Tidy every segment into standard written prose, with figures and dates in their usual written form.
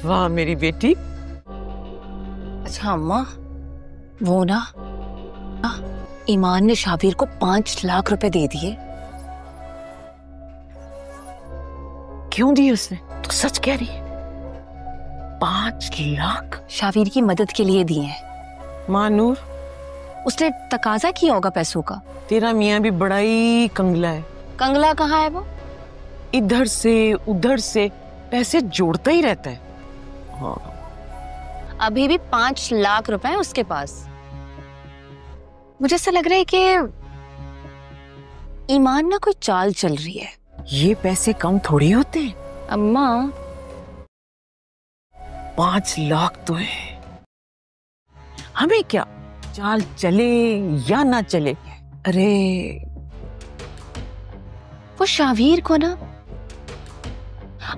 वाह मेरी बेटी। अच्छा अम्मा, वो ना ईमान ने शाबिर को 5 लाख रुपए दे दिए। क्यों दिए उसने? तो सच कह रही है? 5 लाख शाबिर की मदद के लिए दिए हैं। माँ नूर, उसने तकाजा किया होगा पैसों का। तेरा मियाँ भी बड़ा ही कंगला है। कंगला कहाँ है वो? इधर से उधर से पैसे जोड़ता ही रहता है। हाँ। अभी भी 5 लाख रुपए हैं उसके पास। मुझे ऐसा लग रहा है कि ईमान ना कोई चाल चल रही है। ये पैसे कम थोड़ी होते हैं अम्मा। 5 लाख तो है। हमें क्या, चाल चले या ना चले। अरे वो शावीर को ना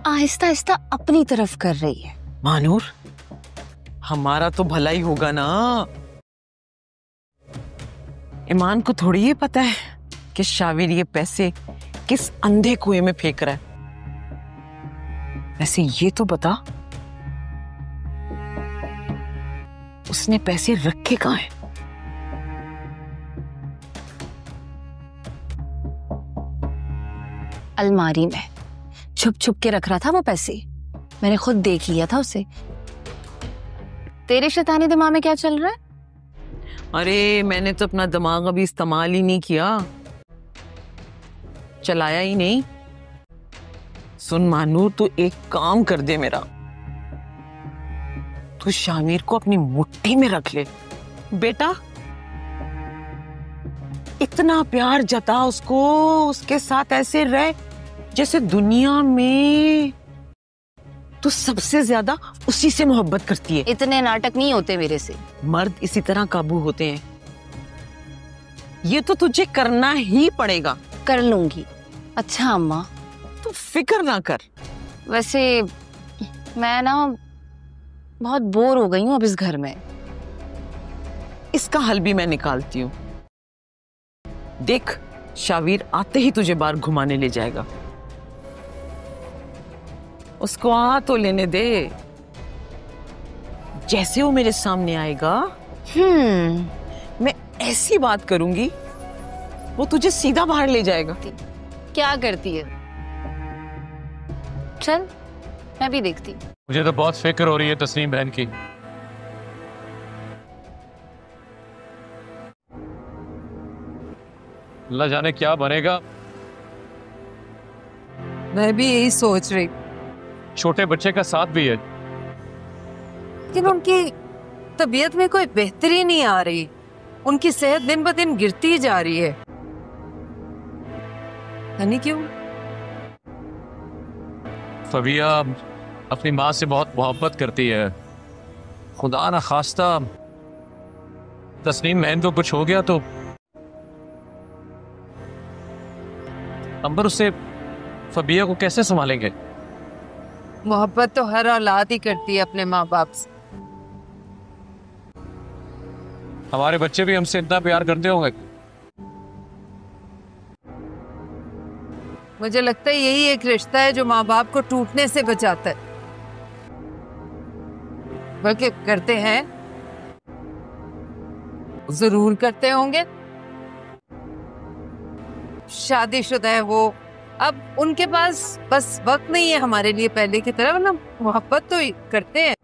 आहिस्ता आहिस्ता अपनी तरफ कर रही है। मानूर, हमारा तो भला ही होगा ना। ईमान को थोड़ी ये पता है कि शावीर ये पैसे किस अंधे कुएं में फेंक रहा है। वैसे ये तो बता, उसने पैसे रखे कहाँ हैं? अलमारी में छुप छुप के रख रहा था वो पैसे। मैंने खुद देख लिया था उसे। तेरे शैतानी दिमाग में क्या चल रहा है? अरे मैंने तो अपना दिमाग अभी इस्तेमाल ही नहीं किया, चलाया ही नहीं। सुन मानूर, तू एक काम कर दे मेरा, तू शामिर को अपनी मुट्ठी में रख ले बेटा। इतना प्यार जता उसको, उसके साथ ऐसे रह जैसे दुनिया में तू सबसे ज्यादा उसी से मोहब्बत करती है। इतने नाटक नहीं होते मेरे से। मर्द इसी तरह काबू होते हैं। ये तो तुझे करना ही पड़ेगा। कर लूंगी। अच्छा अम्मा, तू फिक्र ना कर। वैसे मैं ना बहुत बोर हो गई हूँ अब इस घर में। इसका हल भी मैं निकालती हूँ। देख, शावीर आते ही तुझे बाहर घुमाने ले जाएगा। उसको आ तो लेने दे। जैसे वो मेरे सामने आएगा, मैं ऐसी बात करूंगी, वो तुझे सीधा बाहर ले जाएगा। क्या करती है? चल मैं भी देखती। मुझे तो बहुत फिक्र हो रही है तस्नीम बहन की। अल्लाह जाने क्या बनेगा। मैं भी यही सोच रही, छोटे बच्चे का साथ भी है, लेकिन उनकी तबीयत में कोई बेहतरी नहीं आ रही। उनकी सेहत दिन ब दिन गिरती जा रही है। यानी क्यों? फबिया अपनी माँ से बहुत मोहब्बत करती है। खुदा ना खास्ता तस्नीम बहन को कुछ हो गया तो अंबर उससे फबिया को कैसे संभालेंगे? मोहब्बत तो हर औलाद ही करती है अपने माँ बाप से। हमारे बच्चे भी हमसे इतना प्यार करते होंगे। मुझे लगता है यही एक रिश्ता है जो माँ बाप को टूटने से बचाता है। बल्कि करते हैं, जरूर करते होंगे। शादीशुदा है वो, अब उनके पास बस वक्त नहीं है हमारे लिए पहले की तरह, वरना मोहब्बत तो करते हैं।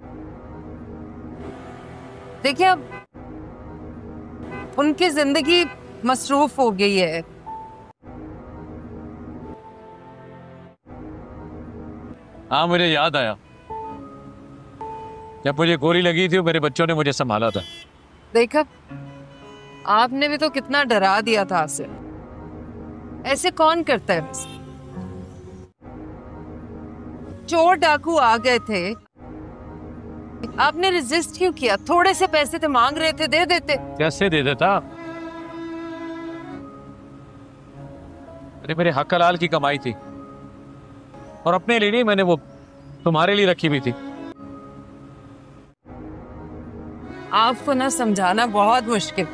देखिए अब उनकी जिंदगी मसरूफ हो गई है। हाँ, मुझे याद आया जब मुझे गोली लगी थी मेरे बच्चों ने मुझे संभाला था। देखा, आपने भी तो कितना डरा दिया था उसे। ऐसे कौन करता है? चोर डाकू आ गए थे, आपने रेजिस्ट क्यों किया? थोड़े से पैसे थे, मांग रहे थे, दे देते। कैसे दे देता? अरे मेरे हक हलाल की कमाई थी और अपने लिए नहीं, मैंने वो तुम्हारे लिए रखी हुई थी। आपको ना समझाना बहुत मुश्किल।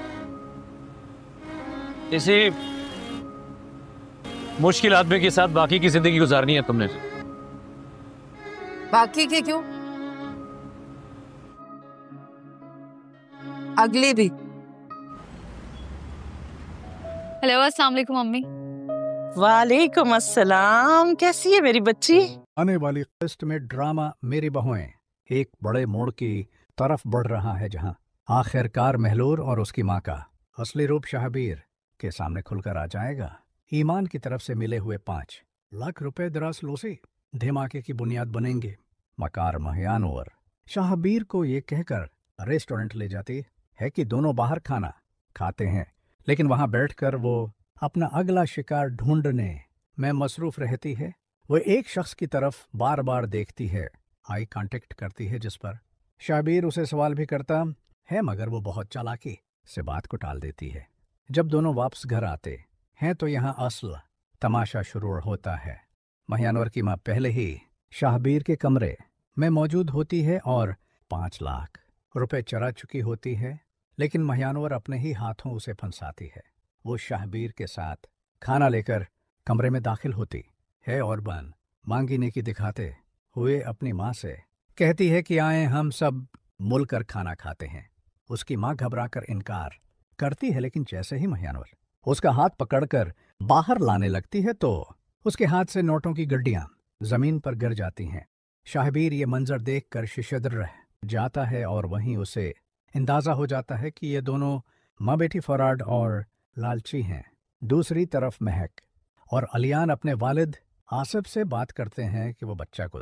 इसी मुश्किल आदमी के साथ बाकी की जिंदगी गुजारनी है तुमने। बाकी के क्यों? अगली भी। हेलो, अस्सलाम वालेकुम मम्मी। वालेकुम अस्सलाम, कैसी है मेरी बच्ची? आने वाली किस्त में ड्रामा मेरी बहुएं एक बड़े मोड़ की तरफ बढ़ रहा है, जहां आखिरकार महलूर और उसकी माँ का असली रूप शाहबीर के सामने खुलकर आ जाएगा। ईमान की तरफ से मिले हुए 5 लाख रुपए दरअसल धमाके की बुनियाद बनेंगे। मकार महियानवर शाहबीर को ये कहकर रेस्टोरेंट ले जाती है कि दोनों बाहर खाना खाते हैं, लेकिन वहां बैठकर वो अपना अगला शिकार ढूंढने में मसरूफ रहती है। वो एक शख्स की तरफ बार बार देखती है, आई कांटेक्ट करती है, जिस पर शाहबीर उसे सवाल भी करता है, मगर वो बहुत चालाकी से बात को टाल देती है। जब दोनों वापस घर आते हैं तो यहाँ असल तमाशा शुरू होता है। महियानवर की माँ पहले ही शाहबीर के कमरे में मौजूद होती है और 5 लाख रुपए चरा चुकी होती है, लेकिन महियानवर अपने ही हाथों उसे फंसाती है। वो शाहबीर के साथ खाना लेकर कमरे में दाखिल होती है और बन मांगीने की दिखाते हुए अपनी माँ से कहती है कि आए हम सब मिलकर खाना खाते हैं। उसकी माँ घबराकर इनकार करती है, लेकिन जैसे ही महियानवर उसका हाथ पकड़कर बाहर लाने लगती है तो उसके हाथ से नोटों की गड्डियां जमीन पर गिर जाती हैं। शाहबीर ये मंजर देखकर शिशदर रह जाता है और वहीं उसे अंदाजा हो जाता है कि ये दोनों माँ बेटी फराड और लालची हैं। दूसरी तरफ महक और अलियान अपने वालिद आसिफ से बात करते हैं कि वो बच्चा को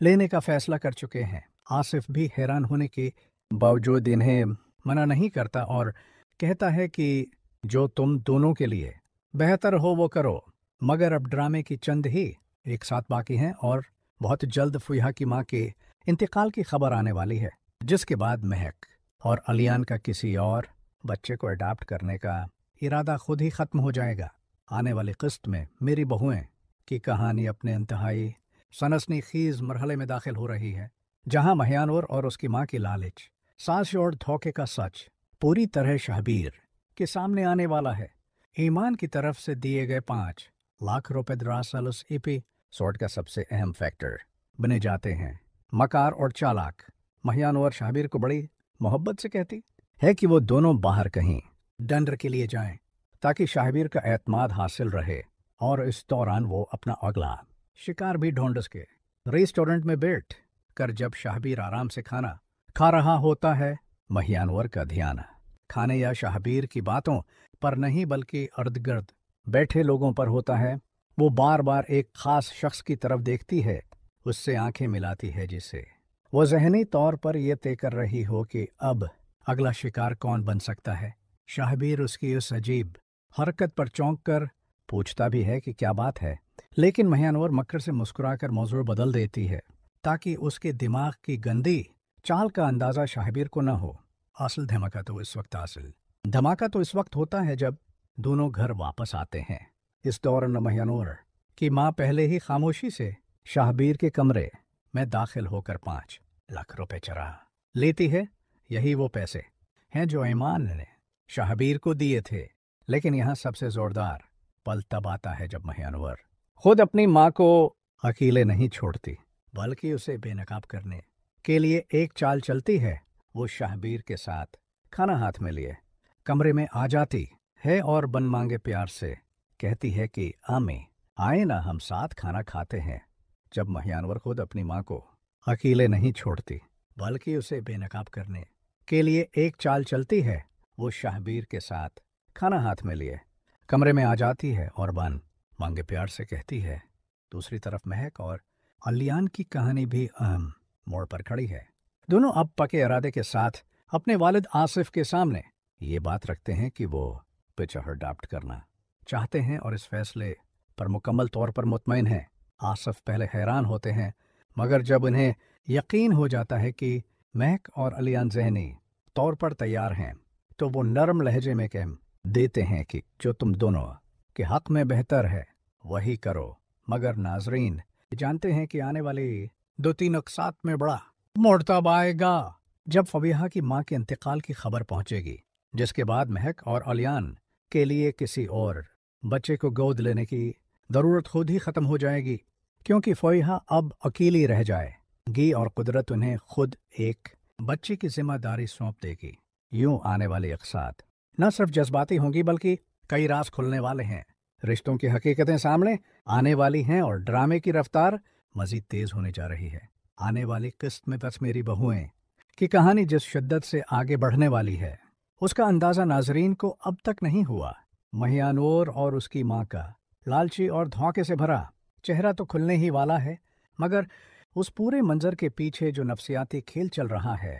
लेने का फैसला कर चुके हैं। आसिफ भी हैरान होने के बावजूद इन्हें मना नहीं करता और कहता है कि जो तुम दोनों के लिए बेहतर हो वो करो, मगर अब ड्रामे की चंद ही एक साथ बाकी हैं और बहुत जल्द फुइहा की माँ के इंतकाल की खबर आने वाली है, जिसके बाद महक और अलियान का किसी और बच्चे को अडॉप्ट करने का इरादा खुद ही खत्म हो जाएगा। आने वाली किस्त में मेरी बहुएं की कहानी अपने इंतहाई सनसनीखेज मरहले में दाखिल हो रही है, जहां महियानवर और उसकी माँ की लालच, सास और धोखे का सच पूरी तरह शाहबीर के सामने आने वाला है। ईमान की तरफ से दिए गए 5 लाख रुपए दरअसल उस एपिसोड का सबसे अहम फैक्टर बने जाते हैं। मकार और चालाक महियानवर शाहबीर को बड़ी मोहब्बत से कहती है कि वो दोनों बाहर कहीं डंडर के लिए जाएं, ताकि शाहबीर का एतमाद हासिल रहे और इस दौरान वो अपना अगला शिकार भी ढूंढ सके। रेस्टोरेंट में बैठ कर जब शाहबीर आराम से खाना खा रहा होता है, महियानवर का ध्यान खाने या शाहबीर की बातों पर नहीं बल्कि इर्द-गिर्द बैठे लोगों पर होता है। वो बार बार एक खास शख्स की तरफ देखती है, उससे आंखें मिलाती है, जिससे वो ज़हनी तौर पर यह तय कर रही हो कि अब अगला शिकार कौन बन सकता है। शाहबीर उसकी उस अजीब हरकत पर चौंक कर पूछता भी है कि क्या बात है, लेकिन महियानवर मक्र से मुस्कुराकर मौजू बदल देती है ताकि उसके दिमाग की गंदी चाल का अंदाजा शाहबीर को न हो। असल धमाका तो इस वक्त होता है जब दोनों घर वापस आते हैं। इस दौरान महियानवर की माँ पहले ही खामोशी से शाहबीर के कमरे में दाखिल होकर 5 लाख रुपए चरा लेती है। यही वो पैसे हैं जो ईमान ने शाहबीर को दिए थे, लेकिन यहाँ सबसे जोरदार पल तब आता है जब महियानवर खुद अपनी माँ को अकेले नहीं छोड़ती, बल्कि उसे बेनकाब करने के लिए एक चाल चलती है। वो शाहबीर के साथ खाना हाथ में लिए कमरे में आ जाती है और बन मांगे प्यार से कहती है कि आमे आए ना, हम साथ खाना खाते हैं। जब महियानवर खुद अपनी माँ को अकेले नहीं छोड़ती, बल्कि उसे बेनकाब करने के लिए एक चाल चलती है, वो शाहबीर के साथ खाना हाथ में लिए कमरे में आ जाती है और बन मांगे प्यार से कहती है। दूसरी तरफ महक और अलियान की कहानी भी अहम मोड़ पर खड़ी है। दोनों अब पके इरादे के साथ अपने वालिद आसिफ के सामने ये बात रखते हैं कि वो बच्चा अडॉप्ट करना चाहते हैं और इस फैसले पर मुकम्मल तौर पर मुतमईन हैं। आसिफ पहले हैरान होते हैं, मगर जब उन्हें यकीन हो जाता है कि महक और अलियान ज़हनी तौर पर तैयार हैं, तो वो नरम लहजे में कह देते हैं कि जो तुम दोनों के हक में बेहतर है वही करो। मगर नाजरीन जानते हैं कि आने वाली 2-3 अक्सात में बड़ा मोड़ताब आएगा जब फबीहा की माँ के इंतकाल की खबर पहुंचेगी, जिसके बाद महक और अलियान के लिए किसी और बच्चे को गोद लेने की ज़रूरत खुद ही ख़त्म हो जाएगी, क्योंकि फबीहा अब अकेली रह जाएगी और कुदरत उन्हें खुद एक बच्चे की जिम्मेदारी सौंप देगी। यूं आने वाली अक़सात न सिर्फ जज्बाती होंगी बल्कि कई राज खुलने वाले हैं। रिश्तों की हकीकतें सामने आने वाली हैं और ड्रामे की रफ्तार मजीद तेज होने जा रही है। आने वाली किस्त में बस मेरी बहुएं की कहानी जिस शिद्दत से आगे बढ़ने वाली है उसका अंदाजा नाजरीन को अब तक नहीं हुआ। महियानूर और उसकी माँ का लालची और धोखे से भरा चेहरा तो खुलने ही वाला है, मगर उस पूरे मंजर के पीछे जो नफ्सियाती खेल चल रहा है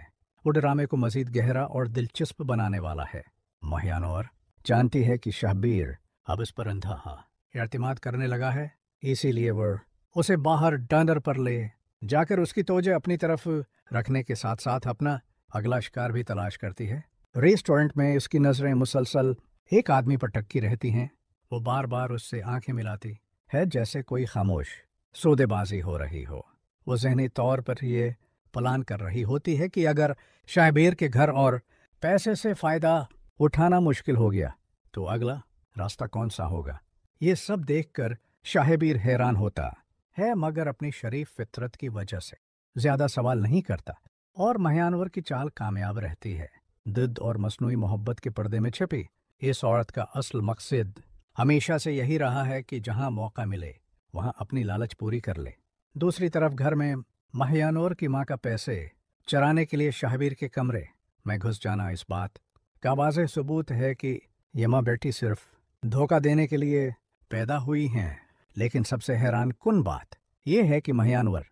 वो ड्रामे को मजीद गहरा और दिलचस्प बनाने वाला है। महियानूर जानती है कि शहबीर अब इस पर अंधा एतमाद करने लगा है, इसीलिए वह उसे बाहर डंडर पर ले जाकर उसकी तोजे अपनी तरफ रखने के साथ साथ अपना अगला शिकार भी तलाश करती है। रेस्टोरेंट में उसकी नजरें मुसलसल एक आदमी पर टक्की रहती हैं। वो बार बार उससे आंखें मिलाती है जैसे कोई खामोश सौदेबाजी हो रही हो। वो ज़हनी तौर पर ये प्लान कर रही होती है कि अगर शहबीर के घर और पैसे से फ़ायदा उठाना मुश्किल हो गया तो अगला रास्ता कौन सा होगा। ये सब देखकर शहबीर हैरान होता है, मगर अपनी शरीफ फितरत की वजह से ज़्यादा सवाल नहीं करता और महियानवर की चाल कामयाब रहती है। दिद और मसनूई मोहब्बत के पर्दे में छिपी इस औरत का असल मकसद हमेशा से यही रहा है कि जहां मौका मिले वहां अपनी लालच पूरी कर ले। दूसरी तरफ घर में महियानूर की मां का पैसे चराने के लिए शहबीर के कमरे में घुस जाना इस बात का वाज़ेह सबूत है कि ये माँ बेटी सिर्फ धोखा देने के लिए पैदा हुई हैं। लेकिन सबसे हैरान कुन बात यह है कि महियानवर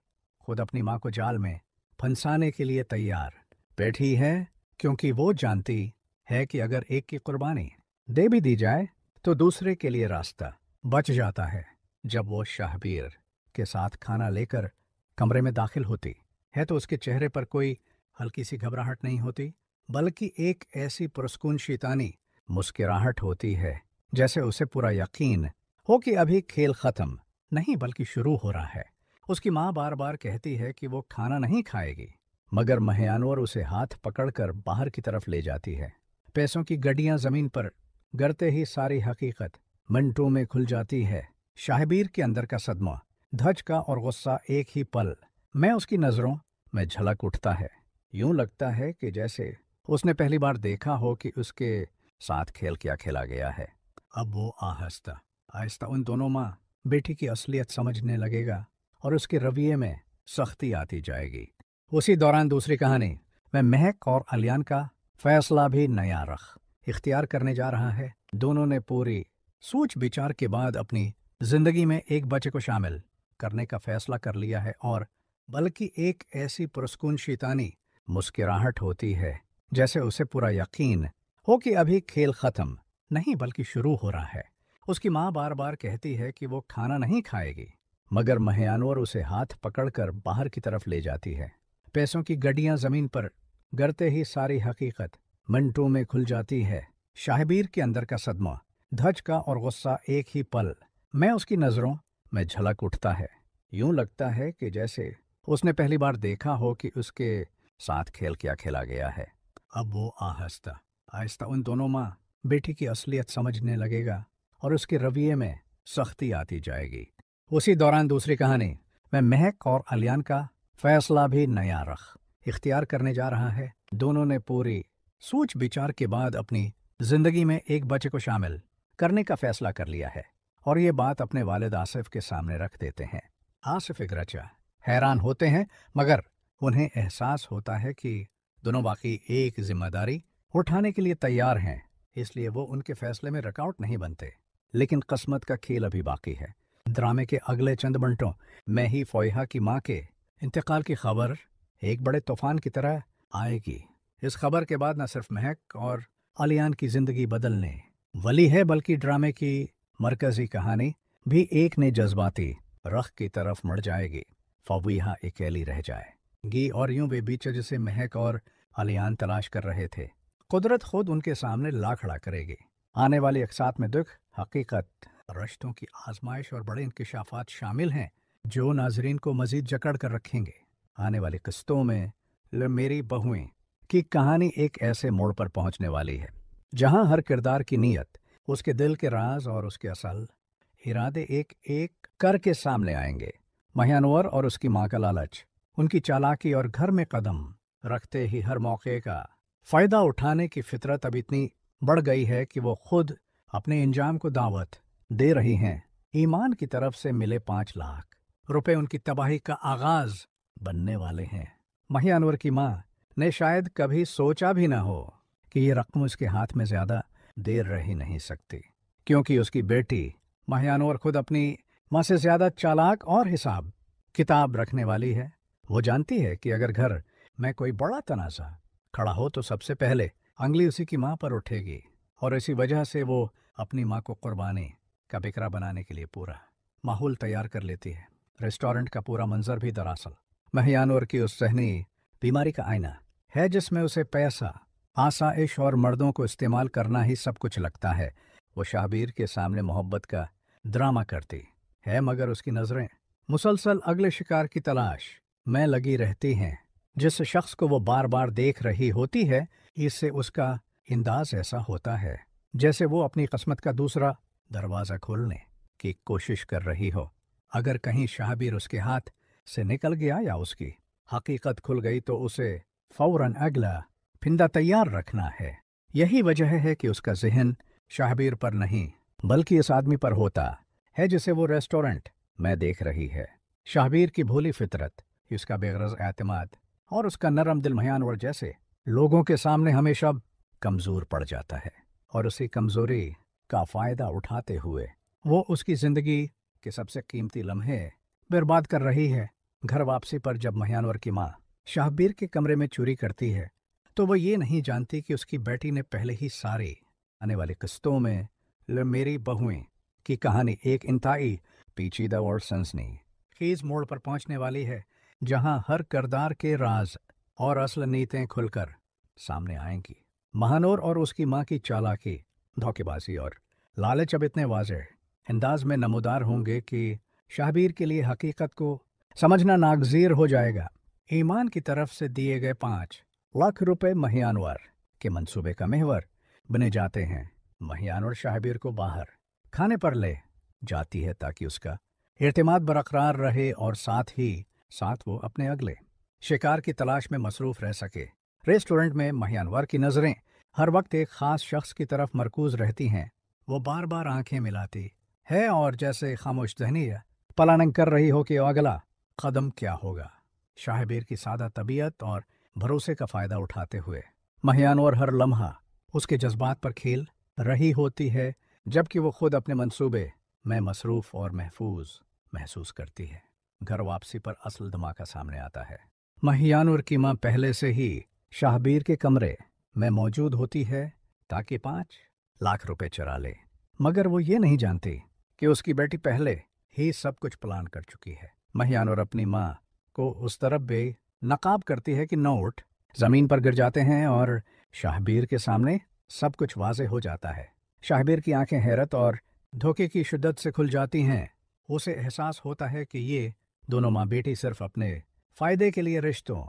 खुद अपनी माँ को जाल में फंसाने के लिए तैयार बैठी है, क्योंकि वो जानती है कि अगर एक की कुर्बानी दे भी दी जाए तो दूसरे के लिए रास्ता बच जाता है। जब वो शहबीर के साथ खाना लेकर कमरे में दाखिल होती है तो उसके चेहरे पर कोई हल्की सी घबराहट नहीं होती, बल्कि एक ऐसी पुरस्कून शैतानी मुस्कुराहट होती है जैसे उसे पूरा यकीन हो कि अभी खेल ख़त्म नहीं बल्कि शुरू हो रहा है। उसकी माँ बार बार कहती है कि वो खाना नहीं खाएगी, मगर महियानवर उसे हाथ पकड़कर बाहर की तरफ ले जाती है। पैसों की गड्डियां ज़मीन पर गिरते ही सारी हकीकत मिनटों में खुल जाती है। शहबीर के अंदर का सदमा, धचका और गुस्सा एक ही पल में उसकी नज़रों में झलक उठता है। यूं लगता है कि जैसे उसने पहली बार देखा हो कि उसके साथ खेल क्या खेला गया है। अब वो आहिस्ता आहिस्ता उन दोनों माँ बेटी की असलियत समझने लगेगा और उसके रवैये में सख्ती आती जाएगी। उसी दौरान दूसरी कहानी में महक और अलियान का फैसला भी नया रख इख्तियार करने जा रहा है। दोनों ने पूरी सोच विचार के बाद अपनी जिंदगी में एक बच्चे को शामिल करने का फैसला कर लिया है, और बल्कि एक ऐसी पुरस्कून शैतानी मुस्कुराहट होती है जैसे उसे पूरा यकीन हो कि अभी खेल ख़त्म नहीं बल्कि शुरू हो रहा है। उसकी माँ बार बार कहती है कि वो खाना नहीं खाएगी, मगर महियानवर उसे हाथ पकड़कर बाहर की तरफ ले जाती है। पैसों की गड्डियां ज़मीन पर गिरते ही सारी हकीकत मिनटों में खुल जाती है। शहबीर के अंदर का सदमा, धचका और गुस्सा एक ही पल में उसकी नज़रों में झलक उठता है। यूं लगता है कि जैसे उसने पहली बार देखा हो कि उसके साथ खेल क्या खेला गया है। अब वो आहिस्ता आहिस्ता उन दोनों माँ बेटी की असलियत समझने लगेगा और उसके रवैये में सख्ती आती जाएगी। उसी दौरान दूसरी कहानी में महक और अलियान का फैसला भी नया रख इख्तियार करने जा रहा है। दोनों ने पूरी सोच विचार के बाद अपनी जिंदगी में एक बच्चे को शामिल करने का फैसला कर लिया है, और ये बात अपने वालिद आसिफ के सामने रख देते हैं। आसिफ इकरचा हैरान होते हैं, मगर उन्हें एहसास होता है कि दोनों वाकई एक जिम्मेदारी उठाने के लिए तैयार हैं, इसलिए वो उनके फैसले में रुकावट नहीं बनते। लेकिन किस्मत का खेल अभी बाकी है। ड्रामे के अगले चंद मिनटों में ही फ़ोइहा की माँ के इंतकाल की खबर एक बड़े तूफान की तरह आएगी। इस खबर के बाद न सिर्फ महक और अलियान की जिंदगी बदलने वाली है, बल्कि ड्रामे की मरकजी कहानी भी एक नए जज्बाती रख की तरफ मुड़ जाएगी। फ़ोइहा अकेली रह जाएगी और यूं बेबीचे जिसे महक और अलियान तलाश कर रहे थे, कुदरत खुद उनके सामने ला खड़ा करेगी। आने वाली अक़सात में दुख, हकीकत, रिश्तों की आजमाइश और बड़े इंकिशाफात शामिल हैं जो नाजरीन को मजीद जकड़ कर रखेंगे। आने वाली किस्तों में मेरी बहुएं की कहानी एक ऐसे मोड़ पर पहुंचने वाली है जहां हर किरदार की नीयत, उसके दिल के राज और उसके असल इरादे एक एक करके सामने आएंगे। महियानवर और उसकी माँ का लालच, उनकी चालाकी और घर में कदम रखते ही हर मौके का फ़ायदा उठाने की फितरत अब इतनी बढ़ गई है कि वो खुद अपने इंजाम को दावत दे रही हैं। ईमान की तरफ से मिले 5 लाख रुपए उनकी तबाही का आगाज बनने वाले हैं। महिया अनवर की माँ ने शायद कभी सोचा भी न हो कि ये रकम उसके हाथ में ज्यादा देर रह ही नहीं सकती, क्योंकि उसकी बेटी महिया अनवर खुद अपनी माँ से ज्यादा चालाक और हिसाब किताब रखने वाली है। वो जानती है कि अगर घर में कोई बड़ा तनाज़ा खड़ा हो तो सबसे पहले अंगली उसी की माँ पर उठेगी, और इसी वजह से वो अपनी माँ को कुर्बानी का बिकरा बनाने के लिए पूरा माहौल तैयार कर लेती है। रेस्टोरेंट का पूरा मंजर भी दरअसल महिया अनवर की उस सहनी बीमारी का आईना है, जिसमें उसे पैसा, आसाइश और मर्दों को इस्तेमाल करना ही सब कुछ लगता है। वो शाहबीर के सामने मोहब्बत का ड्रामा करती है, मगर उसकी नज़रें मुसलसल अगले शिकार की तलाश में लगी रहती हैं। जिस शख्स को वो बार बार देख रही होती है, इससे उसका अंदाज ऐसा होता है जैसे वो अपनी किस्मत का दूसरा दरवाज़ा खोलने की कोशिश कर रही हो। अगर कहीं शाहबीर उसके हाथ से निकल गया या उसकी हकीकत खुल गई तो उसे फौरन अगला फिंदा तैयार रखना है। यही वजह है कि उसका जहन शाहबीर पर नहीं बल्कि इस आदमी पर होता है जिसे वो रेस्टोरेंट में देख रही है। शाहबीर की भोली फितरत, उसका बेगरज एतमाद और उसका नरम दिल महिया अनवर जैसे लोगों के सामने हमेशा कमज़ोर पड़ जाता है, और उसी कमज़ोरी का फ़ायदा उठाते हुए वो उसकी ज़िंदगी के सबसे कीमती लम्हे बर्बाद कर रही है। घर वापसी पर जब महिया अनवर की माँ शाहबीर के कमरे में चोरी करती है तो वो ये नहीं जानती कि उसकी बेटी ने पहले ही सारी आने वाली किस्तों में मेरी बहुएं की कहानी एक इंतहाई पेचीदा और सनसनीखेज मोड़ पर पहुंचने वाली है, जहां हर किरदार के राज और असल नीतें खुलकर सामने आएंगी। महानूर और उसकी माँ की चालाकी, धोखेबाजी और लालच अब इतने वाज़ेह अंदाज में नमूदार होंगे कि शाहबीर के लिए हकीकत को समझना नागज़ीर हो जाएगा। ईमान की तरफ से दिए गए 5 लाख रुपए महिया अनवर के मंसूबे का महवर बने जाते हैं। महिया अनवर शाहबीर को बाहर खाने पर ले जाती है ताकि उसका एतमाद बरकरार रहे और साथ ही साथ वो अपने अगले शिकार की तलाश में मसरूफ़ रह सके। रेस्टोरेंट में महिया अनवर की नज़रें हर वक्त एक ख़ास शख्स की तरफ मरकूज़ रहती हैं। वो बार बार आंखें मिलाती है और जैसे खामोश जहनी प्लानिंग कर रही हो कि अगला कदम क्या होगा। शाहबीर की सादा तबीयत और भरोसे का फ़ायदा उठाते हुए महिया अनवर हर लम्हा उसके जज्बात पर खेल रही होती है, जबकि वो खुद अपने मंसूबे में मसरूफ़ और महफूज महसूस करती है। घर वापसी पर असल धमाका सामने आता है। महिया अनवर की माँ पहले से ही शाहबीर के कमरे में मौजूद होती है ताकि 5 लाख रुपए चुरा ले, मगर वो ये नहीं जानती कि उसकी बेटी पहले ही सब कुछ प्लान कर चुकी है। महिया अनवर अपनी माँ को उस तरफ बेनकाब करती है कि नोट ज़मीन पर गिर जाते हैं और शाहबीर के सामने सब कुछ वाज़ेह हो जाता है। शाहबीर की आंखें हैरत और धोखे की शिद्दत से खुल जाती हैं। उसे एहसास होता है कि ये दोनों माँ बेटी सिर्फ अपने फ़ायदे के लिए रिश्तों,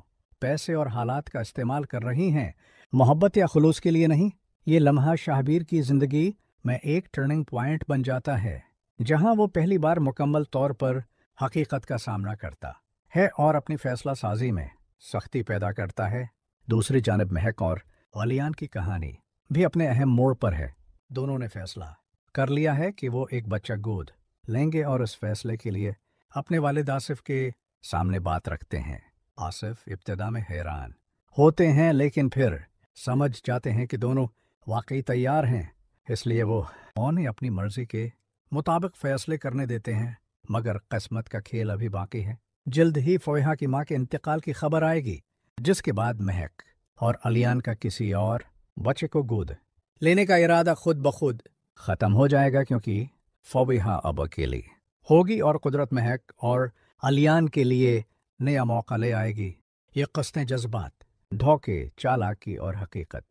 पैसे और हालात का इस्तेमाल कर रही हैं, मोहब्बत या खुलूस के लिए नहीं। ये लम्हा शाहबीर की ज़िंदगी में एक टर्निंग पॉइंट बन जाता है, जहां वो पहली बार मुकम्मल तौर पर हकीकत का सामना करता है और अपनी फ़ैसला साजी में सख्ती पैदा करता है। दूसरी जानिब महक और अलियान की कहानी भी अपने अहम मोड़ पर है। दोनों ने फैसला कर लिया है कि वो एक बच्चा गोद लेंगे और इस फैसले के लिए अपने वालिद आसिफ के सामने बात रखते हैं। आसिफ इब्तिदा में हैरान होते हैं, लेकिन फिर समझ जाते हैं कि दोनों वाकई तैयार हैं, इसलिए वो उन्हें अपनी मर्जी के मुताबिक फैसले करने देते हैं। मगर किस्मत का खेल अभी बाकी है। जल्द ही फ़ोहिया की माँ के इंतकाल की खबर आएगी, जिसके बाद महक और अलियान का किसी और बच्चे को गोद लेने का इरादा खुद ब खुद ख़त्म हो जाएगा, क्योंकि फ़ोहिया अब अकेली होगी और कुदरत महक और अलियान के लिए नया मौका ले आएगी। ये क़िस्तें जज्बात, धोखे, चालाकी और हकीकत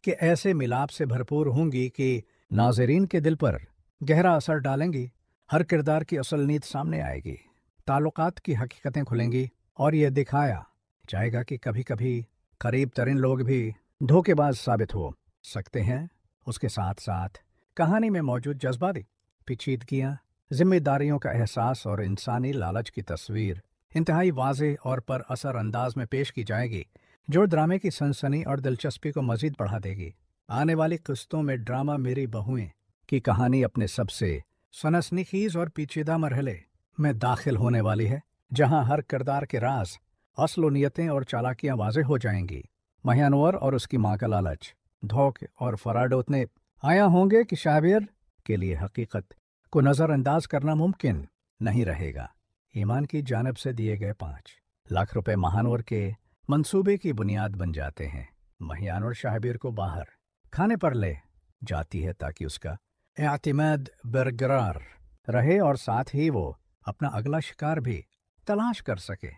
के ऐसे मिलाप से भरपूर होंगी कि नाज़रीन के दिल पर गहरा असर डालेंगी। हर किरदार की असल नीयत सामने आएगी, ताल्लुकात की हकीकतें खुलेंगी और ये दिखाया जाएगा कि कभी कभी करीब तरीन लोग भी धोखेबाज साबित हो सकते हैं। उसके साथ साथ कहानी में मौजूद जज्बाती पेचीदगियाँ, जिम्मेदारियों का एहसास और इंसानी लालच की तस्वीर इंतहाई वाज़ेह और पर असर अंदाज में पेश की जाएगी। जो ड्रामे की सनसनी और दिलचस्पी को मजीद बढ़ा देगी। आने वाली किस्तों में ड्रामा मेरी बहुएं की कहानी अपने सबसे सनसनीखेज और पेचीदा मरहले में दाखिल होने वाली है, जहां हर किरदार के राज, असलोनियतें और चालाकियां वाज़ेह हो जाएंगी। महियानवर और उसकी माँ का लालच, धोखे और फराड उतने आया होंगे कि शाबिर के लिए हकीकत को नज़रअंदाज करना मुमकिन नहीं रहेगा। ईमान की जानिब से दिए गए 5 लाख रुपए महानवर के मंसूबे की बुनियाद बन जाते हैं। महियानवर शाबिर को बाहर खाने पर ले जाती है ताकि उसका एतमाद बरकरार रहे और साथ ही वो अपना अगला शिकार भी तलाश कर सके।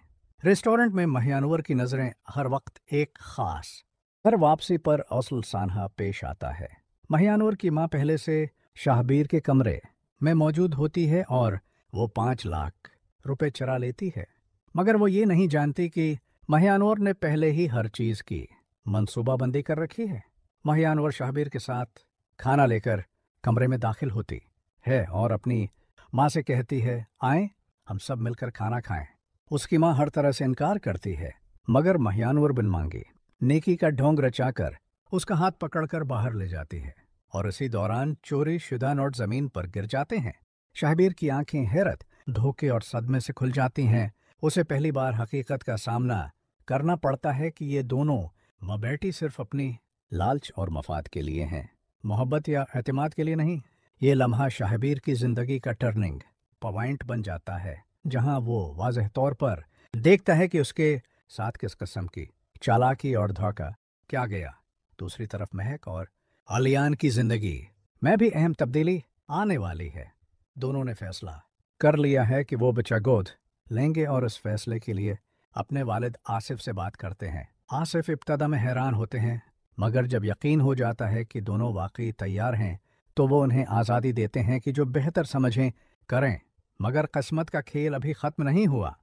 रेस्टोरेंट में महियानवर की नज़रें हर वक्त एक खास घर वापसी पर असल सानहा पेश आता है। महियानवर की माँ पहले से शाहबीर के कमरे में मौजूद होती है और वो 5 लाख रुपए चुरा लेती है, मगर वो ये नहीं जानती कि महियानवर ने पहले ही हर चीज़ की मंसूबाबंदी कर रखी है। महियानवर शाहबीर के साथ खाना लेकर कमरे में दाखिल होती है और अपनी माँ से कहती है, आएं हम सब मिलकर खाना खाएं। उसकी माँ हर तरह से इनकार करती है, मगर महियानवर बिन मांगे नेकी का ढोंग रचाकर उसका हाथ पकड़कर बाहर ले जाती है और इसी दौरान चोरी शुदा नोट जमीन पर गिर जाते हैं। शाहबीर की आंखें हैरत, धोखे और सदमे से खुल जाती हैं। उसे पहली बार हकीकत का सामना करना पड़ता है कि ये दोनों माँ बेटी सिर्फ अपनी लालच और मफाद के लिए हैं, मोहब्बत या एतमाद के लिए नहीं। ये लम्हा शाहबीर की जिंदगी का टर्निंग पॉइंट बन जाता है, जहां वो वाज़ेह तौर पर देखता है कि उसके साथ किस किस्म की चालाकी और धोखा क्या गया। दूसरी तरफ महक और आलियान की जिंदगी में भी अहम तब्दीली आने वाली है। दोनों ने फैसला कर लिया है कि वो बच्चा गोद लेंगे और इस फैसले के लिए अपने वालिद आसिफ से बात करते हैं। आसिफ इब्तदा में हैरान होते हैं, मगर जब यकीन हो जाता है कि दोनों वाकई तैयार हैं तो वो उन्हें आज़ादी देते हैं कि जो बेहतर समझें करें। मगर किस्मत का खेल अभी ख़त्म नहीं हुआ।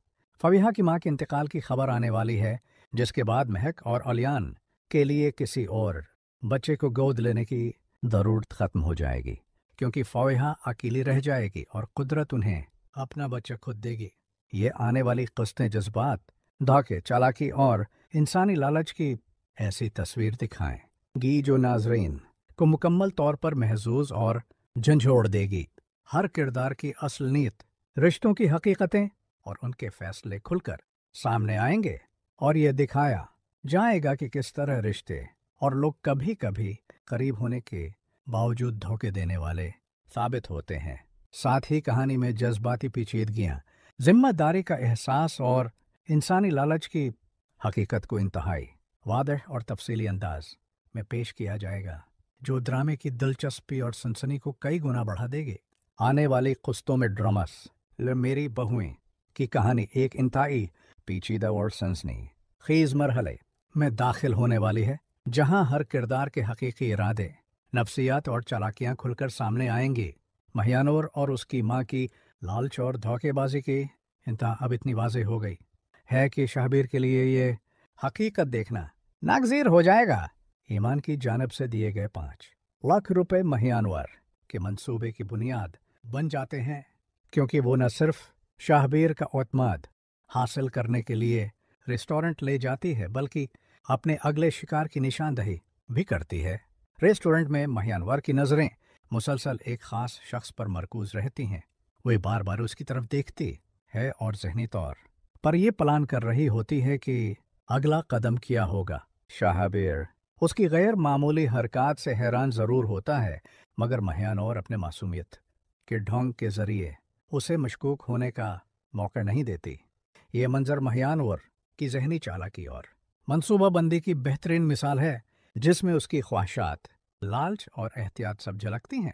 फवीहा की माँ के इंतकाल की खबर आने वाली है, जिसके बाद महक और अलियान के लिए किसी और बच्चे को गोद लेने की ज़रूरत ख़त्म हो जाएगी, क्योंकि फवीहा अकेली रह जाएगी और कुदरत उन्हें अपना बच्चा खुद देगी। ये आने वाली किस्तें जज्बात, धोखे, चालाकी और इंसानी लालच की ऐसी तस्वीर दिखाएंगी जो नाजरीन को मुकम्मल तौर पर महजूज और झंझोड़ देगी। हर किरदार की असल नीयत, रिश्तों की हकीकतें और उनके फैसले खुलकर सामने आएंगे और ये दिखाया जाएगा कि किस तरह रिश्ते और लोग कभी कभी करीब होने के बावजूद धोखे देने वाले साबित होते हैं। साथ ही कहानी में जज्बाती पेचीदगियां, जिम्मेदारी का एहसास और इंसानी लालच की हकीकत को इंतहाई वादह और तफसीली अंदाज में पेश किया जाएगा, जो ड्रामे की दिलचस्पी और सनसनी को कई गुना बढ़ा देगी। आने वाली किस्तों में ड्रामस मेरी बहुएं की कहानी एक इंतहाई पेचीदा और सनसनी खेज मरहले में दाखिल होने वाली है, जहां हर किरदार के हकीकी इरादे, नफ्सियात और चालाकियां खुलकर सामने आएंगी। महियानवर और उसकी माँ की लालच और धोखेबाजी की इंतहा अब इतनी वाज़ेह हो गई है कि शाहबीर के लिए ये हकीकत देखना नागज़ीर हो जाएगा। ईमान की जानिब से दिए गए 5 लाख रुपए महियानवर के मंसूबे की बुनियाद बन जाते हैं, क्योंकि वो न सिर्फ शाहबीर का एतमाद हासिल करने के लिए रेस्टोरेंट ले जाती है, बल्कि अपने अगले शिकार की निशानदही भी करती है। रेस्टोरेंट में महियानवर की नज़रें मुसलसल एक ख़ास शख्स पर मरकूज रहती हैं। वह बार बार उसकी तरफ देखती है और ज़हनी तौर पर यह प्लान कर रही होती है कि अगला कदम क्या होगा। शाहबीर उसकी गैर मामूली हरकत से हैरान ज़रूर होता है, मगर महियानवर अपने मासूमियत के ढोंग के ज़रिए उसे मशकूक होने का मौका नहीं देती। ये मंजर महियानवर की ज़हनी चालाकी और मंसूबाबंदी की बेहतरीन मिसाल है, जिसमें उसकी ख्वाहिशात, लालच और एहतियात सब झलकती हैं।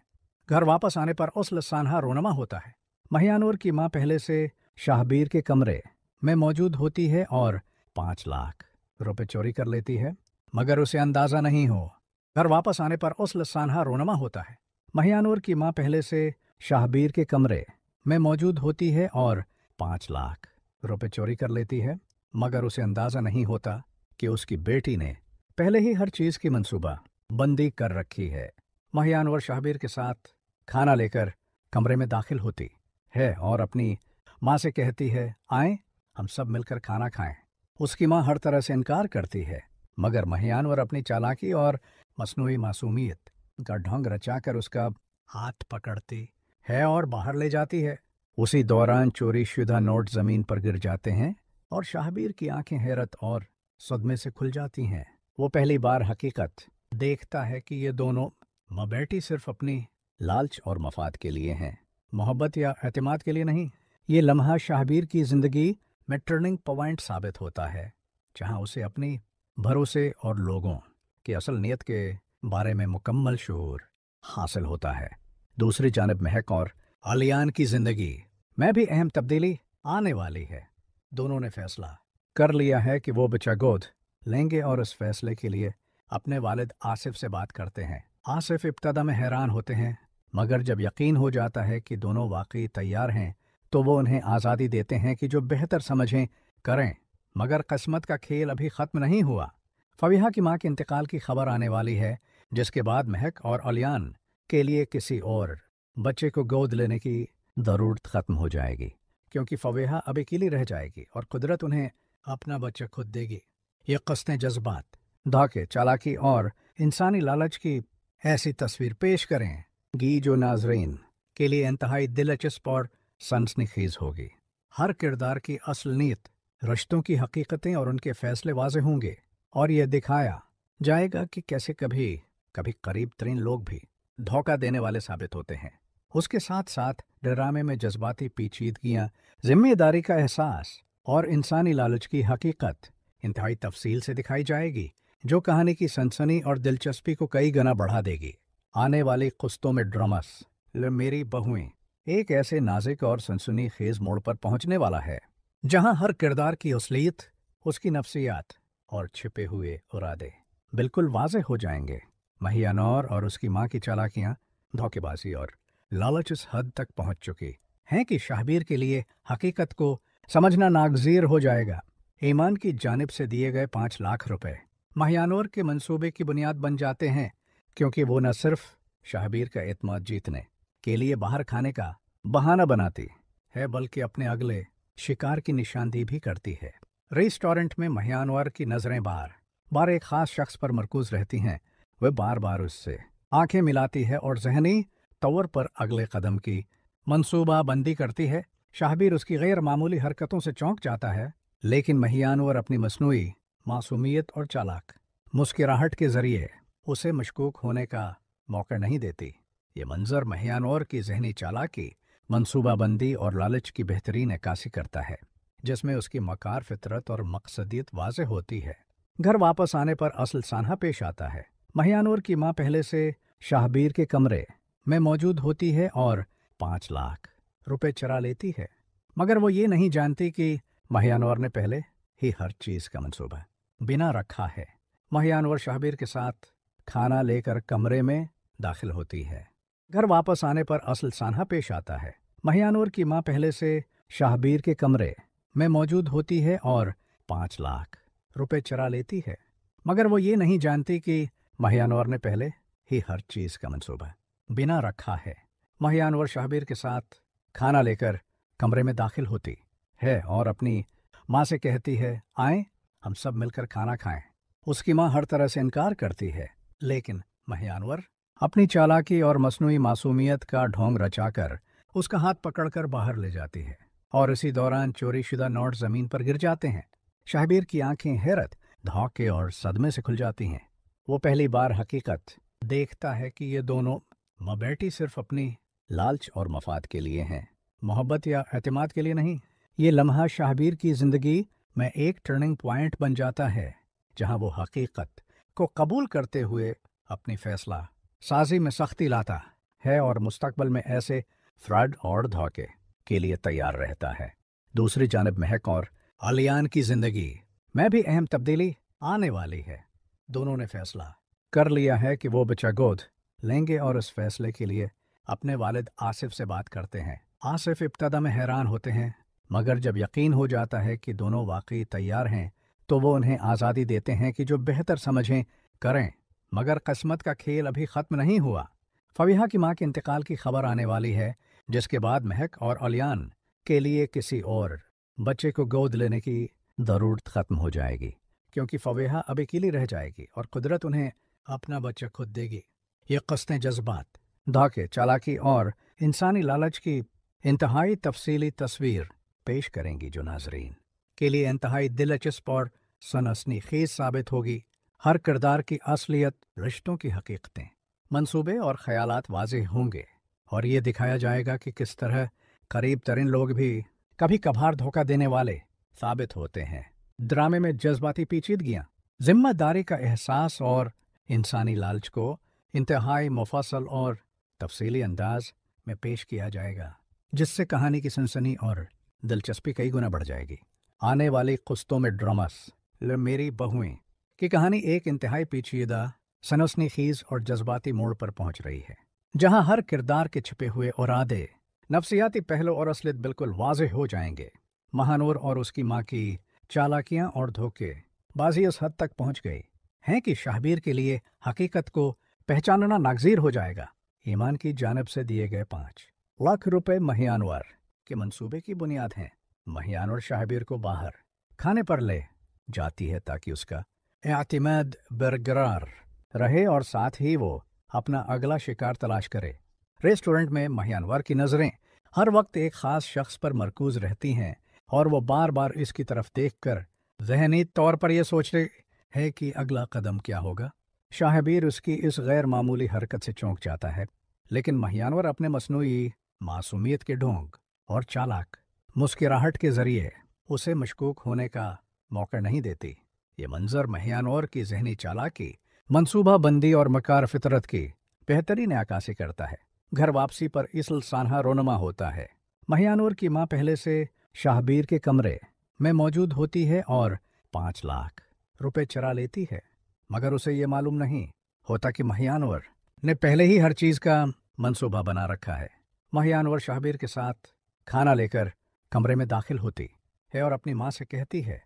घर वापस आने पर उस सानहा रोनमा होता है। महियानवर की माँ पहले से शाहबीर के कमरे में मौजूद होती है और 5 लाख रुपए चोरी कर लेती है, मगर उसे अंदाज़ा नहीं हो। घर वापस आने पर उस सानहा रोनमा होता है। महियानवर की माँ पहले से शाहबीर के कमरे में मौजूद होती है और 5 लाख रुपए चोरी कर लेती है, मगर उसे अंदाज़ा नहीं होता कि उसकी बेटी ने पहले ही हर चीज़ की मंसूबा बंदी कर रखी है। महियानवर शाहबीर के साथ खाना लेकर कमरे में दाखिल होती है और अपनी माँ से कहती है, आएं हम सब मिलकर खाना खाएं। उसकी माँ हर तरह से इनकार करती है, मगर महियानवर अपनी चालाकी और मसनूई मासूमियत का ढोंग रचाकर उसका हाथ पकड़ती है और बाहर ले जाती है। उसी दौरान चोरी शुदा नोट जमीन पर गिर जाते हैं और शाहबीर की आंखें हैरत और सदमे से खुल जाती हैं। वो पहली बार हकीकत देखता है कि ये दोनों माँ बेटी सिर्फ अपनी लालच और मफाद के लिए हैं, मोहब्बत या एतमाद के लिए नहीं। ये लम्हा शाहबीर की जिंदगी में टर्निंग पॉइंट साबित होता है, जहां उसे अपनी भरोसे और लोगों की असल नीयत के बारे में मुकम्मल शऊर हासिल होता है। दूसरी जानिब महक और आलियान की जिंदगी में भी अहम तब्दीली आने वाली है। दोनों ने फैसला कर लिया है कि वो बच्चा गोद लेंगे और इस फैसले के लिए अपने वालिद आसिफ से बात करते हैं। आसिफ इब्तदा में हैरान होते हैं, मगर जब यकीन हो जाता है कि दोनों वाकई तैयार हैं तो वो उन्हें आज़ादी देते हैं कि जो बेहतर समझें करें। मगर किस्मत का खेल अभी ख़त्म नहीं हुआ। फवीहा की माँ के इंतकाल की खबर आने वाली है, जिसके बाद महक और अलियान के लिए किसी और बच्चे को गोद लेने की ज़रूरत ख़त्म हो जाएगी, क्योंकि फवीहा अब अकेली रह जाएगी और कुदरत उन्हें अपना बच्चा खुद देगी। ये क़स्तें जज्बात, धोखे, चालाकी और इंसानी लालच की ऐसी तस्वीर पेश करें गी जो नाजरीन के लिए इंतहाई दिलचस्प और सनसनीखेज होगी। हर किरदार की असल नीयत, रिश्तों की हकीकतें और उनके फैसले वाज़े होंगे और यह दिखाया जाएगा कि कैसे कभी कभी करीब तरीन लोग भी धोखा देने वाले साबित होते हैं। उसके साथ साथ ड्रामे में जज्बाती पेचीदगियाँ, जिम्मेदारी का एहसास और इंसानी लालच की हकीकत इंतहाई तफसील से दिखाई जाएगी, जो कहानी की सनसनी और दिलचस्पी को कई गुना बढ़ा देगी। आने वाली क़ुस्तों में ड्रामस मेरी बहुएं एक ऐसे नाजुक और सनसनी खेज मोड़ पर पहुंचने वाला है, जहां हर किरदार की असलियत, उसकी नफ्सियात और छिपे हुए इरादे बिल्कुल वाज़ेह हो जाएंगे। महियानौर और उसकी माँ की चालाकियाँ, धोखेबाजी और लालच इस हद तक पहुंच चुकी हैं कि शाहबीर के लिए हकीकत को समझना नागज़ीर हो जाएगा। ईमान की जानिब से दिए गए 5 लाख रुपए महियानौर के मंसूबे की बुनियाद बन जाते हैं, क्योंकि वो न सिर्फ शाहबीर का एतमाद जीतने के लिए बाहर खाने का बहाना बनाती है, बल्कि अपने अगले शिकार की निशानदेही भी करती है। रेस्टोरेंट में महियानवर की नज़रें बार बार एक ख़ास शख्स पर मरकूज रहती हैं। वह बार बार उससे आंखें मिलाती है और जहनी तौर पर अगले कदम की मंसूबा बंदी करती है। शाहबीर उसकी गैर मामूली हरकतों से चौंक जाता है, लेकिन महियानवर अपनी मसनूई मासूमियत और चालाक मुस्कुराहट के जरिए उसे मशकूक होने का मौका नहीं देती। ये मंजर महियानवर की जहनी चालाकी, मंसूबाबंदी और लालच की बेहतरीन अक्कासी करता है, जिसमें उसकी मकार फितरत और मकसदियत वाज़ेह होती है। घर वापस आने पर असल सान्हा पेश आता है। महियानवर की माँ पहले से शाहबीर के कमरे में मौजूद होती है और 5 लाख रुपए चुरा लेती है, मगर वो ये नहीं जानती कि महियानवर ने पहले ही हर चीज़ का मंसूबा बिना रखा है। महियानवर शाहबीर के साथ खाना लेकर कमरे में दाखिल होती है। घर वापस आने पर असल सान्हा पेश आता है। महियानवर की माँ पहले से शाहबीर के कमरे में मौजूद होती है और 5 लाख रुपए चुरा लेती है, मगर वो ये नहीं जानती कि महियानवर ने पहले ही हर चीज़ का मंसूबा बिना रखा है। महियानवर शाहबीर के साथ खाना लेकर कमरे में दाखिल होती है और अपनी माँ से कहती है, आएं हम सब मिलकर खाना खाएं। उसकी माँ हर तरह से इनकार करती है, लेकिन महियानवर अपनी चालाकी और मसनूई मासूमियत का ढोंग रचाकर उसका हाथ पकड़कर बाहर ले जाती है और इसी दौरान चोरी शुदा नोट जमीन पर गिर जाते हैं। शाहबीर की आंखें हैरत, धौके और सदमे से खुल जाती हैं। वो पहली बार हकीकत देखता है कि ये दोनों माँ बेटी सिर्फ अपनी लालच और मफाद के लिए हैं, मोहब्बत या एतमाद के लिए नहीं। ये लम्हा शाहबीर की जिंदगी में एक टर्निंग पॉइंट बन जाता है, जहां वो हकीकत को कबूल करते हुए अपनी फैसला साजी में सख्ती लाता है और मुस्तकबिल में ऐसे फ्रॉड और धोखे के लिए तैयार रहता है। दूसरी जानिब महक और आलियान की जिंदगी में भी अहम तब्दीली आने वाली है। दोनों ने फैसला कर लिया है कि वो बच्चा गोद लेंगे और इस फैसले के लिए अपने वालिद आसिफ से बात करते हैं। आसिफ इब्तदा में हैरान होते हैं, मगर जब यकीन हो जाता है कि दोनों वाकई तैयार हैं तो वो उन्हें आज़ादी देते हैं कि जो बेहतर समझें करें। मगर किस्मत का खेल अभी ख़त्म नहीं हुआ। फवीहा की माँ के इंतकाल की खबर आने वाली है, जिसके बाद महक और अलियान के लिए किसी और बच्चे को गोद लेने की ज़रूरत ख़त्म हो जाएगी, क्योंकि फवेहा अब अकेली रह जाएगी और कुदरत उन्हें अपना बच्चा खुद देगी। ये क़स्तें जज्बात, धोखे, चालाकी और इंसानी लालच की इंतहाई तफसीली तस्वीर पेश करेंगी जो नाजरीन के लिए इंतहाई दिलचस्प और सनसनीखेज साबित होगी। हर किरदार की असलियत, रिश्तों की हकीकतें, मंसूबे और ख़यालात वाज़ेह होंगे और ये दिखाया जाएगा कि किस तरह करीब तरीन लोग भी कभी कभार धोखा देने वाले साबित होते हैं। ड्रामे में जज्बाती पेचीदगियाँ, जिम्मेदारी का एहसास और इंसानी लालच को इंतहाई मुफस्सल और तफसीली अंदाज में पेश किया जाएगा, जिससे कहानी की सनसनी और दिलचस्पी कई गुना बढ़ जाएगी। आने वाली क़ुस्तों में ड्रामस मेरी बहुएं की कहानी एक इंतहाई पेचीदा, सनसनीखेज और जज्बाती मोड़ पर पहुंच रही है, जहां हर किरदार के छिपे हुए इरादे, नफ्सियाती पहलू और असलियत बिल्कुल वाज़ेह हो जाएंगे। महानूर और उसकी माँ की चालाकियाँ और धोखे बाजी उस हद तक पहुंच गई हैं कि शाहबीर के लिए हकीकत को पहचानना नागजीर हो जाएगा। ईमान की जानिब से दिए गए 5 लाख रुपए महियानवर के मंसूबे की बुनियाद हैं। महियानवर शाहबीर को बाहर खाने पर ले जाती है ताकि उसका एतमाद बरकरार रहे और साथ ही वो अपना अगला शिकार तलाश करे। रेस्टोरेंट में महियानवर की नज़रें हर वक्त एक ख़ास शख्स पर मरकूज रहती हैं और वो बार बार इसकी तरफ देखकर ज़हनी तौर पर यह सोच रहे है कि अगला कदम क्या होगा। शाहबीर उसकी इस गैर मामूली हरकत से चौंक जाता है, लेकिन महियानवर अपने मसनूई मासूमियत के ढोंग और चालाक मुस्कुराहट के ज़रिए उसे मशकूक होने का मौका नहीं देती। ये मंजर महियानवर की ज़हनी चालाकी, मनसूबा बंदी और मकार फितरत की बेहतरीन अक्कासी करता है। घर वापसी पर इसल सानहा रोनमा होता है। महियानवर की माँ पहले से शाहबीर के कमरे में मौजूद होती है और 5 लाख रुपए चुरा लेती है, मगर उसे ये मालूम नहीं होता कि महियानवर ने पहले ही हर चीज़ का मंसूबा बना रखा है। महियानवर शाहबीर के साथ खाना लेकर कमरे में दाखिल होती है और अपनी माँ से कहती है।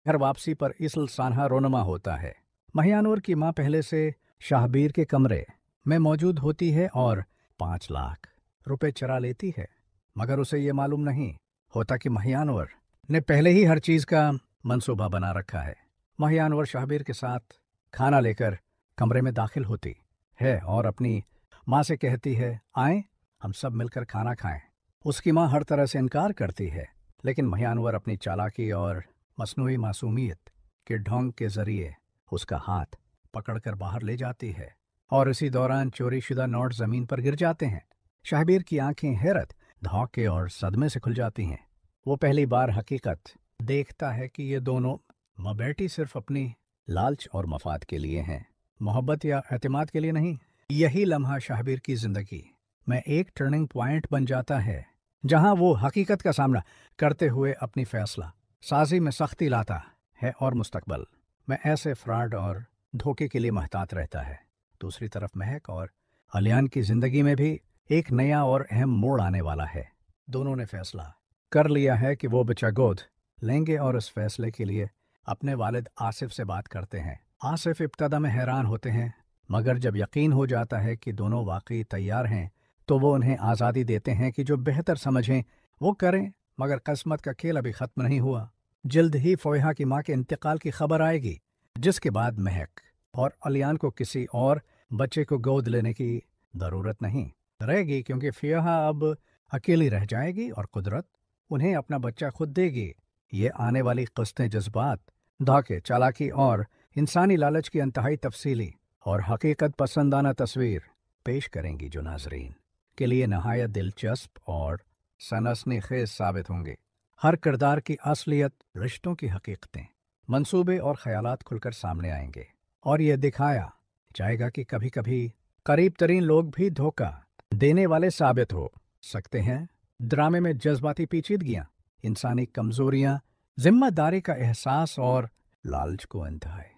घर वापसी पर इसल सानहा रोनमा होता है। महियानवर की माँ पहले से शाहबीर के कमरे में मौजूद होती है और 5 लाख रुपए चुरा लेती है, मगर उसे ये मालूम नहीं होता कि महियानवर ने पहले ही हर चीज़ का मंसूबा बना रखा है। महियानवर शाहबीर के साथ खाना लेकर कमरे में दाखिल होती है और अपनी माँ से कहती है, आएं हम सब मिलकर खाना खाएं। उसकी माँ हर तरह से इनकार करती है, लेकिन महियानवर अपनी चालाकी और मसनूई मासूमियत के ढोंग के ज़रिए उसका हाथ पकड़कर बाहर ले जाती है और इसी दौरान चोरीशुदा नोट ज़मीन पर गिर जाते हैं। शाहबीर की आंखें हैरत, धौके और सदमे से खुल जाती हैं। वो पहली बार हकीकत देखता है कि ये दोनों माँ बेटी सिर्फ अपनी लालच और मफाद के लिए हैं, मोहब्बत या एतमाद के लिए नहीं। यही लम्हा शाहबीर की ज़िंदगी में एक टर्निंग पॉइंट बन जाता है, जहां वो हकीकत का सामना करते हुए अपनी फैसला साजी में सख्ती लाता है और मुस्तकबल में ऐसे फ्रॉड और धोखे के लिए महतात रहता है। दूसरी तरफ महक और अलियान की ज़िंदगी में भी एक नया और अहम मोड़ आने वाला है। दोनों ने फैसला कर लिया है कि वो बच्चा गोद लेंगे और इस फैसले के लिए अपने वालिद आसिफ से बात करते हैं। आसिफ इब्तदा में हैरान होते हैं, मगर जब यकीन हो जाता है कि दोनों वाकई तैयार हैं तो वो उन्हें आज़ादी देते हैं कि जो बेहतर समझें वो करें। मगर किस्मत का खेल अभी ख़त्म नहीं हुआ। जल्द ही फ़ोहा की माँ के इंतकाल की खबर आएगी, जिसके बाद महक और अलियान को किसी और बच्चे को गोद लेने की ज़रूरत नहीं रहेगी, क्योंकि फ़ोहा अब अकेली रह जाएगी और कुदरत उन्हें अपना बच्चा खुद देगी। ये आने वाली क़िस्तें जज्बात, धोखे, चालाकी और इंसानी लालच की इंतहाई तफसीली और हकीकत पसंदाना तस्वीर पेश करेंगी जो नाजरीन के लिए नहायत दिलचस्प और सनसनीखेज साबित होंगे। हर किरदार की असलियत, रिश्तों की हकीकतें, मंसूबे और ख़यालात खुलकर सामने आएंगे और यह दिखाया जाएगा कि कभी कभी करीब तरीन लोग भी धोखा देने वाले साबित हो सकते हैं। ड्रामे में जज्बाती पेचीदगियाँ, इंसानी कमज़ोरियाँ, जिम्मेदारी का एहसास और लालच को इंतहाई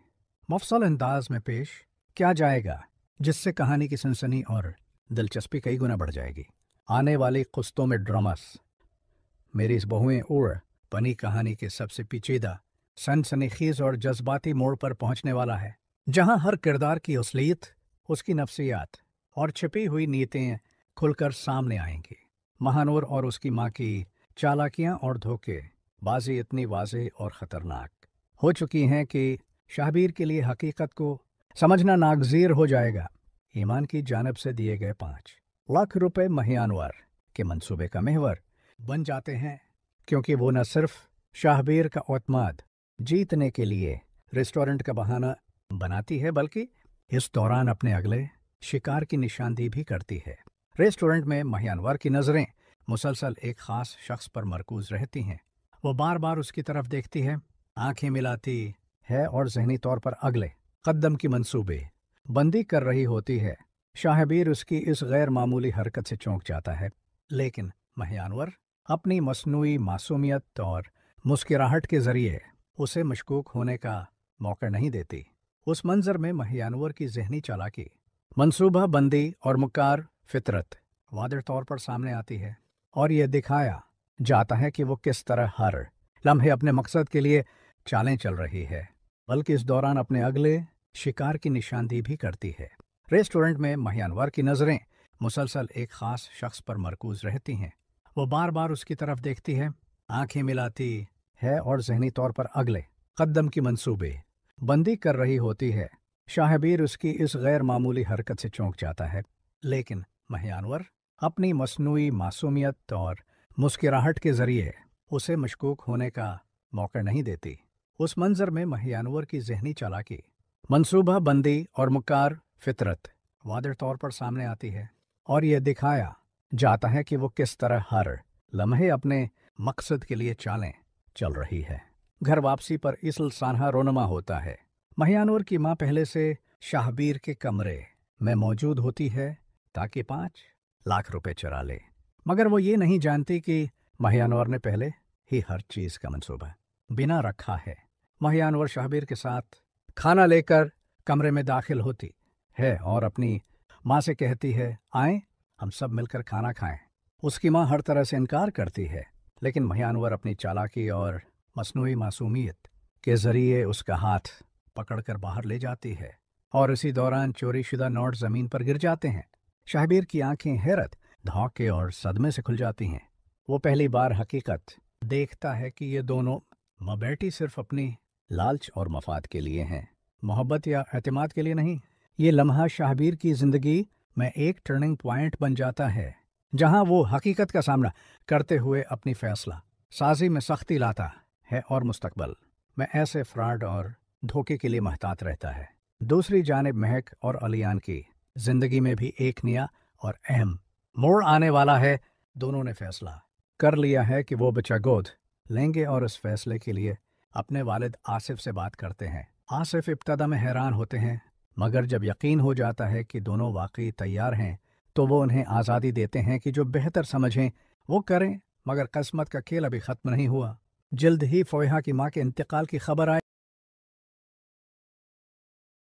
मुफस्सल अंदाज में पेश किया जाएगा, जिससे कहानी की सनसनी और दिलचस्पी कई गुना बढ़ जाएगी। आने वाली क़िस्तों में ड्रामस मेरी इस बहुएं उड़ बनी कहानी के सबसे पेचीदा, सनसनीखेज और जज्बाती मोड़ पर पहुंचने वाला है, जहां हर किरदार की असलियत, उसकी नफ्सियात और छिपी हुई नीयतें खुलकर सामने आएंगी। महानूर और उसकी माँ की चालाकियाँ और धोखे बाजी इतनी वाज़ेह और ख़तरनाक हो चुकी हैं कि शाहबीर के लिए हकीकत को समझना नागज़ीर हो जाएगा। ईमान की जानिब से दिए गए 5 लाख रुपए महियानवर के मंसूबे का महवर बन जाते हैं, क्योंकि वो न सिर्फ शाहबीर का एतमाद जीतने के लिए रेस्टोरेंट का बहाना बनाती है, बल्कि इस दौरान अपने अगले शिकार की निशानदेही भी करती है। रेस्टोरेंट में महियानवर की नज़रें मुसलसल एक ख़ास शख्स पर मरकूज रहती हैं। वो बार बार उसकी तरफ देखती है, आंखें मिलाती है और ज़हनी तौर पर अगले कदम की मंसूबे बंदी कर रही होती है। शाहबीर उसकी इस गैर मामूली हरकत से चौंक जाता है, लेकिन महियानवर अपनी मसनूई मासूमियत और मुस्कुराहट के ज़रिए उसे मशकूक होने का मौका नहीं देती। उस मंजर में महियानवर की ज़हनी चालाकी, मंसूबा बंदी और मुकार फितरत वाज़ेह तौर पर सामने आती है, और यह दिखाया जाता है कि वो किस तरह हर लम्हे अपने मकसद के लिए चालें चल रही है, बल्कि इस दौरान अपने अगले शिकार की निशानदेही भी करती है। रेस्टोरेंट में महियानवर की नज़रें मुसलसल एक ख़ास शख्स पर मरकूज रहती हैं। वो बार बार उसकी तरफ देखती है, आंखें मिलाती है और ज़हनी तौर पर अगले कदम की मंसूबे बंदी कर रही होती है। शाहबीर उसकी इस गैर मामूली हरकत से चौंक जाता है, लेकिन महियानवर अपनी मसनूई मासूमियत और मुस्कुराहट के ज़रिए उसे मशकूक होने का मौका नहीं देती। उस मंजर में महियानवर की ज़हनी चालाकी, मंसूबा बंदी और मुकार फितरत वाज़ेह तौर पर सामने आती है, और यह दिखाया जाता है कि वो किस तरह हर लम्हे अपने मकसद के लिए चालें चल रही है। घर वापसी पर इसल सानहा रोनमा होता है। महियानवर की माँ पहले से शाहबीर के कमरे में मौजूद होती है ताकि 5 लाख रुपए चुरा ले, मगर वो ये नहीं जानती कि महियानवर ने पहले ही हर चीज़ का मंसूबा बिना रखा है। महियानवर शाहबीर के साथ खाना लेकर कमरे में दाखिल होती है और अपनी माँ से कहती है, आएं हम सब मिलकर खाना खाएं। उसकी माँ हर तरह से इनकार करती है, लेकिन महियानवर अपनी चालाकी और मसनूई मासूमियत के ज़रिए उसका हाथ पकड़कर बाहर ले जाती है, और इसी दौरान चोरी शुदा नोट ज़मीन पर गिर जाते हैं। शाहबीर की आंखें हैरत, धौके और सदमे से खुल जाती हैं। वो पहली बार हकीकत देखता है कि ये दोनों माँ बेटी सिर्फ अपनी लालच और मफाद के लिए हैं, मोहब्बत या एतमाद के लिए नहीं। ये लम्हा शाहबीर की ज़िंदगी में एक टर्निंग पॉइंट बन जाता है, जहां वो हकीकत का सामना करते हुए अपनी फैसला साजी में सख्ती लाता है और मुस्तकबल में ऐसे फ्रॉड और धोखे के लिए महतात रहता है। दूसरी जानिब महक और अलियान की ज़िंदगी में भी एक नया और अहम मोड़ आने वाला है। दोनों ने फैसला कर लिया है कि वो बच्चा गोद लेंगे, और इस फैसले के लिए अपने वालिद आसिफ से बात करते हैं। आसिफ इब्तदा में हैरान होते हैं, मगर जब यकीन हो जाता है कि दोनों वाकई तैयार हैं, तो वो उन्हें आज़ादी देते हैं कि जो बेहतर समझें वो करें। मगर किस्मत का खेल अभी ख़त्म नहीं हुआ। जल्द ही फ़ोहा की माँ के इंतकाल की खबर आई।